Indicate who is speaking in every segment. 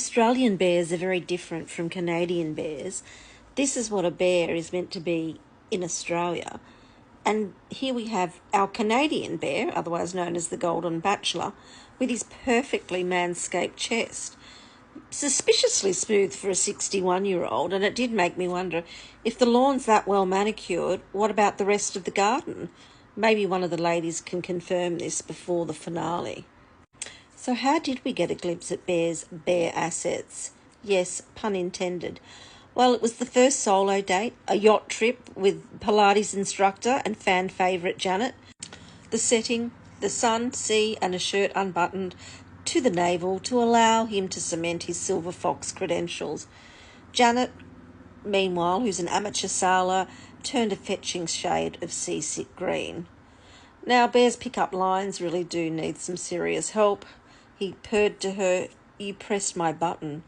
Speaker 1: Australian bears are very different from Canadian bears. This is what a bear is meant to be in Australia. And here we have our Canadian bear, otherwise known as the Golden Bachelor, with his perfectly manscaped chest. Suspiciously smooth for a 61-year-old, and it did make me wonder, if the lawn's that well manicured, what about the rest of the garden? Maybe one of the ladies can confirm this before the finale. So how did we get a glimpse at Bear's bare assets? Yes, pun intended. Well, it was the first solo date, a yacht trip with Pilates instructor and fan favourite Janet. The setting, the sun, sea and a shirt unbuttoned to the navel to allow him to cement his Silver Fox credentials. Janet, meanwhile, who's an amateur sailor, turned a fetching shade of seasick green. Now, Bear's pick-up lines really do need some serious help. He purred to her, "You pressed my button."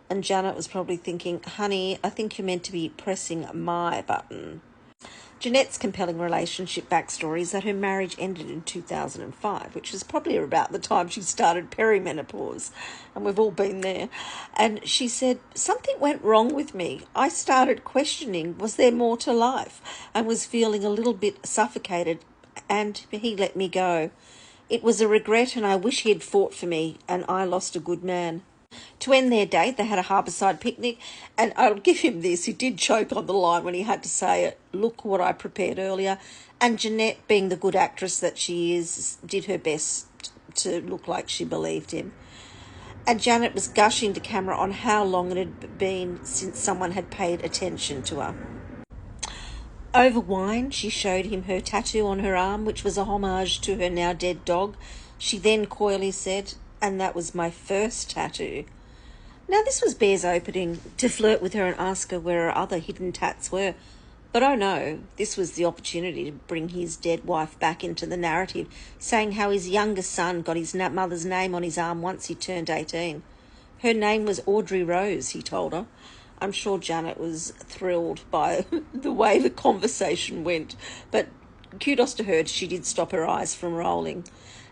Speaker 1: And Janet was probably thinking, "Honey, I think you're meant to be pressing my button." Jeanette's compelling relationship backstory is that her marriage ended in 2005, which was probably about the time she started perimenopause, and we've all been there. And she said, "Something went wrong with me. I started questioning, was there more to life, and was feeling a little bit suffocated, and he let me go. It was a regret, and I wish he had fought for me, and I lost a good man." To end their date, they had a harbourside picnic, and I'll give him this, he did choke on the line when he had to say it, "Look what I prepared earlier." And Jeanette, being the good actress that she is, did her best to look like she believed him. And Janet was gushing to camera on how long it had been since someone had paid attention to her. Over wine, she showed him her tattoo on her arm, which was a homage to her now dead dog. She then coyly said, "And that was my first tattoo." Now, this was Bear's opening to flirt with her and ask her where her other hidden tats were. But oh no, this was the opportunity to bring his dead wife back into the narrative, saying how his youngest son got his mother's name on his arm once he turned 18. Her name was Audrey Rose, he told her. I'm sure Janet was thrilled by the way the conversation went, but kudos to her, she did stop her eyes from rolling.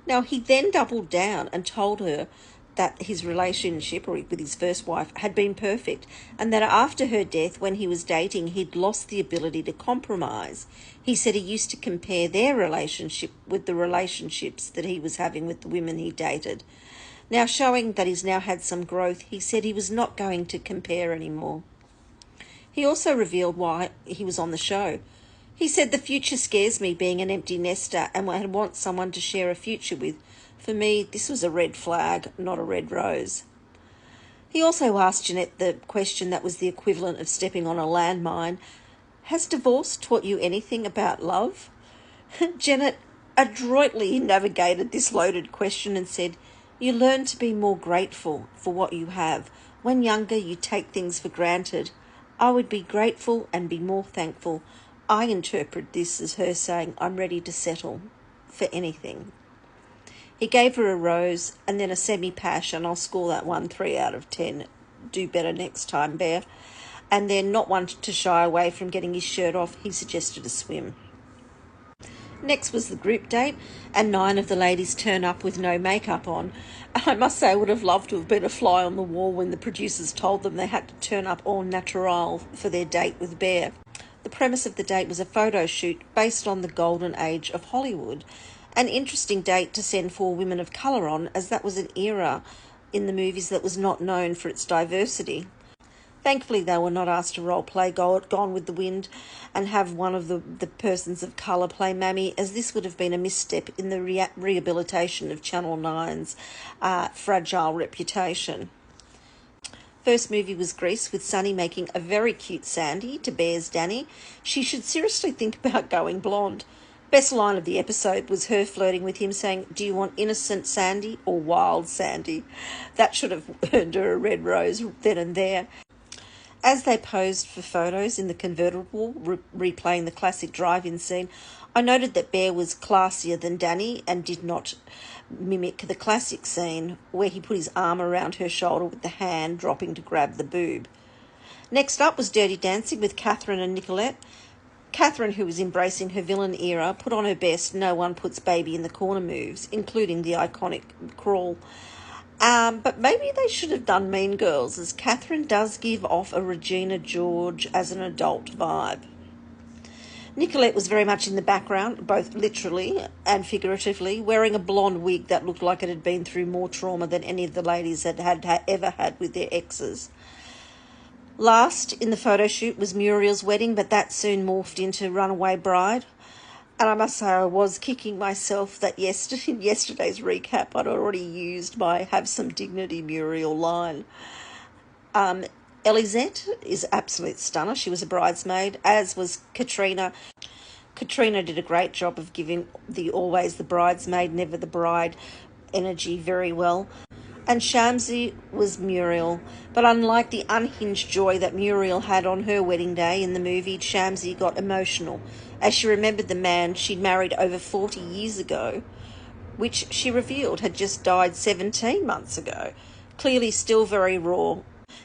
Speaker 1: Now, he then doubled down and told her that his relationship with his first wife had been perfect, and that after her death, when he was dating, he'd lost the ability to compromise. He said he used to compare their relationship with the relationships that he was having with the women he dated. Now, showing that he's now had some growth, he said he was not going to compare anymore. He also revealed why he was on the show. He said, "The future scares me, being an empty nester, and I want someone to share a future with. For me, this was a red flag, not a red rose." He also asked Jeanette the question that was the equivalent of stepping on a landmine. "Has divorce taught you anything about love?" Janet adroitly navigated this loaded question and said, "You learn to be more grateful for what you have. When younger, you take things for granted. I would be grateful and be more thankful." I interpret this as her saying, "I'm ready to settle for anything." He gave her a rose and then a semi-pash, and I'll score that one 3 out of 10. Do better next time, Bear. And then, not one to shy away from getting his shirt off, he suggested a swim. Next was the group date, and 9 of the ladies turn up with no makeup on. I must say I would have loved to have been a fly on the wall when the producers told them they had to turn up all natural for their date with Bear. The premise of the date was a photo shoot based on the golden age of Hollywood. An interesting date to send 4 women of colour on, as that was an era in the movies that was not known for its diversity. Thankfully, they were not asked to role-play Gone with the Wind and have one of the persons of colour play Mammy, as this would have been a misstep in the rehabilitation of Channel 9's fragile reputation. First movie was Grease, with Sunny making a very cute Sandy to Bear's Danny. She should seriously think about going blonde. Best line of the episode was her flirting with him, saying, "Do you want innocent Sandy or wild Sandy?" That should have earned her a red rose then and there. As they posed for photos in the convertible, replaying the classic drive-in scene, I noted that Bear was classier than Danny and did not mimic the classic scene where he put his arm around her shoulder with the hand dropping to grab the boob. Next up was Dirty Dancing with Catherine and Nicolette. Catherine, who was embracing her villain era, put on her best "no one puts baby in the corner" moves, including the iconic crawl. But maybe they should have done Mean Girls, as Catherine does give off a Regina George as an adult vibe. Nicolette was very much in the background, both literally and figuratively, wearing a blonde wig that looked like it had been through more trauma than any of the ladies had ever had with their exes. Last in the photo shoot was Muriel's wedding, but that soon morphed into Runaway Bride. And I must say I was kicking myself that in yesterday's recap I'd already used my "Have Some Dignity" Muriel line. Elisette is absolute stunner. She was a bridesmaid, as was Katrina. Katrina did a great job of giving the always the bridesmaid, never the bride energy very well. And Shamsi was Muriel, but unlike the unhinged joy that Muriel had on her wedding day in the movie, Shamsi got emotional as she remembered the man she'd married over 40 years ago, which she revealed had just died 17 months ago. Clearly still very raw.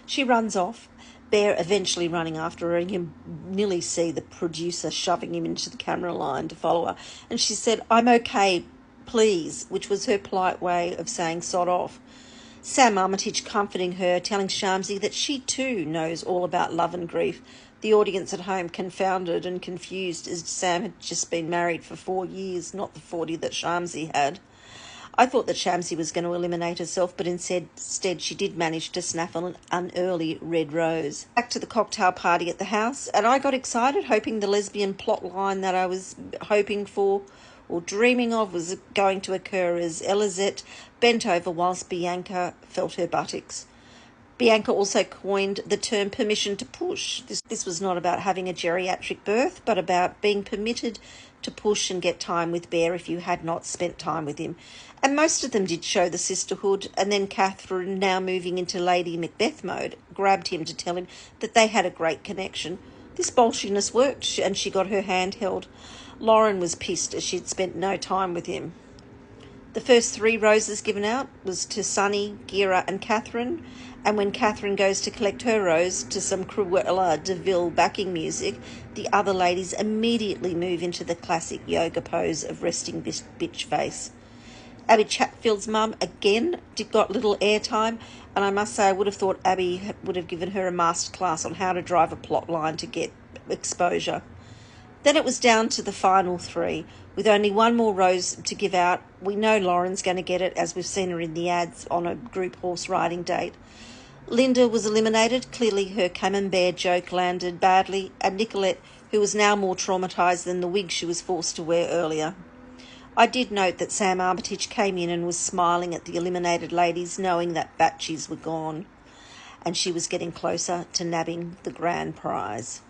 Speaker 1: She runs off, Bear eventually running after her, and you can nearly see the producer shoving him into the camera line to follow her. And she said, "I'm okay, please," which was her polite way of saying sod off. Sam Armitage comforting her, telling Shamsi that she too knows all about love and grief. The audience at home confounded and confused, as Sam had just been married for 4 years, not the 40 that Shamsi had. I thought that Shamsi was going to eliminate herself, but instead she did manage to snaffle an early red rose. Back to the cocktail party at the house, and I got excited, hoping the lesbian plot line that I was hoping for or dreaming of was going to occur, as Elisette bent over whilst Bianca felt her buttocks. Bianca also coined the term permission to push. This was not about having a geriatric birth, but about being permitted to push and get time with Bear if you had not spent time with him. And most of them did show the sisterhood, and then Catherine, now moving into Lady Macbeth mode, grabbed him to tell him that they had a great connection. This bolshiness worked, and she got her hand held. Lauren was pissed as she'd spent no time with him. The first 3 roses given out was to Sunny, Gira and Catherine, and when Catherine goes to collect her rose to some Cruella de Vil backing music, the other ladies immediately move into the classic yoga pose of resting bitch face. Abby Chatfield's mum again got little airtime, and I must say I would have thought Abby would have given her a masterclass on how to drive a plot line to get exposure. Then it was down to the final 3. With only one more rose to give out, we know Lauren's going to get it, as we've seen her in the ads on a group horse riding date. Linda was eliminated. Clearly her camembert joke landed badly, and Nicolette, who was now more traumatised than the wig she was forced to wear earlier. I did note that Sam Armitage came in and was smiling at the eliminated ladies, knowing that batchies were gone, and she was getting closer to nabbing the grand prize.